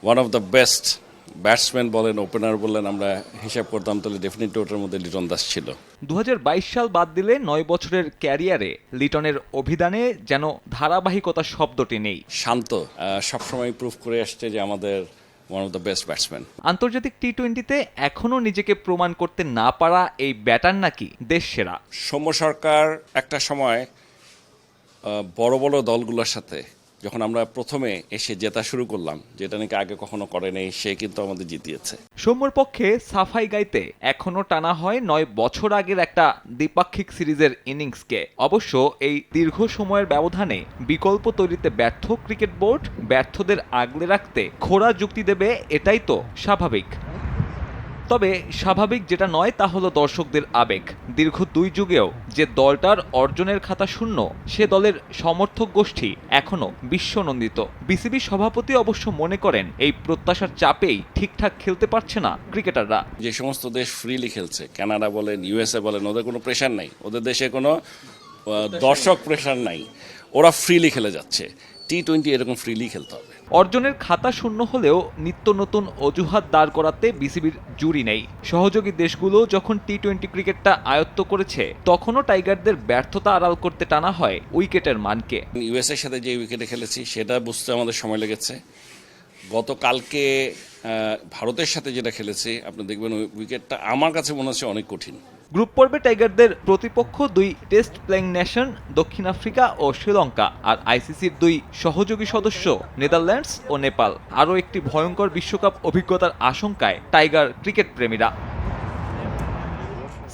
One of the best batsman বলেন, opener বললেন, আমরা হিসাব করতাম তাহলে ডেফিনেটলি ওটার মধ্যে লিটন দাস ছিল। 2022 সাল বাদ দিলে 9 বছরের ক্যারিয়ারে লিটনের অভিধানে যেন ধারাবাহিকতা শব্দটি নেই। শান্ত, সবসময় প্রুভ করে আসছে যে আমাদের one of the best batsman. আন্তর্জাতিক টি-20তে এখনও নিজেকে প্রমাণ করতে না পারা এই ব্যাটার নাকি দেশ সেরা। সৌম্য সরকার একটা সময় বড় বড় দলগুলোর সাথে যখন আমরা প্রথমে এসে জেতা শুরু করলাম, যেটা নাকি আগে কখনো করে নেই, সে কিন্তু আমাদের জিতিয়েছে। সৌম্যর পক্ষে সাফাই গাইতে এখনও টানা হয় 9 বছর আগের একটা দ্বিপাক্ষিক সিরিজের ইনিংসকে। অবশ্য এই দীর্ঘ সময়ের ব্যবধানে বিকল্প তৈরিতে ব্যর্থ ক্রিকেট বোর্ড ব্যর্থদের আগলে রাখতে খোঁড়া যুক্তি দেবে, এটাই তো স্বাভাবিক। তবে স্বাভাবিক যেটা নয় তা হলো দর্শকদের আবেগ। দীর্ঘ 2 যুগেও যে দলটার অর্জনের খাতা শূন্য, সে দলের সমর্থক গোষ্ঠী এখনও বিশ্বনন্দিত। বিসিবি সভাপতি অবশ্য মনে করেন এই প্রত্যাশার চাপেই ঠিকঠাক খেলতে পারছে না ক্রিকেটাররা। যে সমস্ত দেশ ফ্রিলি খেলছে, কানাডা বলেন, ইউএসএ বলেন, ওদের কোনো প্রেশার নাই, ওদের দেশে কোনো দর্শক প্রেশার নাই, ওরা ফ্রিলি খেলে যাচ্ছে। টি-20 এরকম ফ্রিলি খেলতে হবে। অর্জনের খাতা শূন্য হলেও নিত্য নতুন অজুহাত দাঁড় করাতে বিসিবির জুড়ি নেই। সহযোগী দেশগুলো যখন টি-20 ক্রিকেটটা আয়ত্ত করেছে, তখনও টাইগারদের ব্যর্থতা আড়াল করতে টানা হয় উইকেটের মানকে। ইউএসএর সাথে যে উইকেটে খেলেছি সেটা বুঝতে আমাদের সময় লেগেছে। গতকালকে ভারতের সাথে যেটা খেলেছি, আপনি দেখবেন ওই উইকেটটা আমার কাছে মনে হচ্ছে অনেক কঠিন। গ্রুপ পর্বে টাইগারদের প্রতিপক্ষ 2 টেস্ট প্লেয়িং নেশন দক্ষিণ আফ্রিকা ও শ্রীলঙ্কা, আর আইসিসির 2 সহযোগী সদস্য নেদারল্যান্ডস ও নেপাল। আরও একটি ভয়ঙ্কর বিশ্বকাপ অভিজ্ঞতার আশঙ্কায় টাইগার ক্রিকেট প্রেমীরা।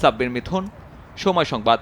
সাব্বির মিথুন, সময় সংবাদ।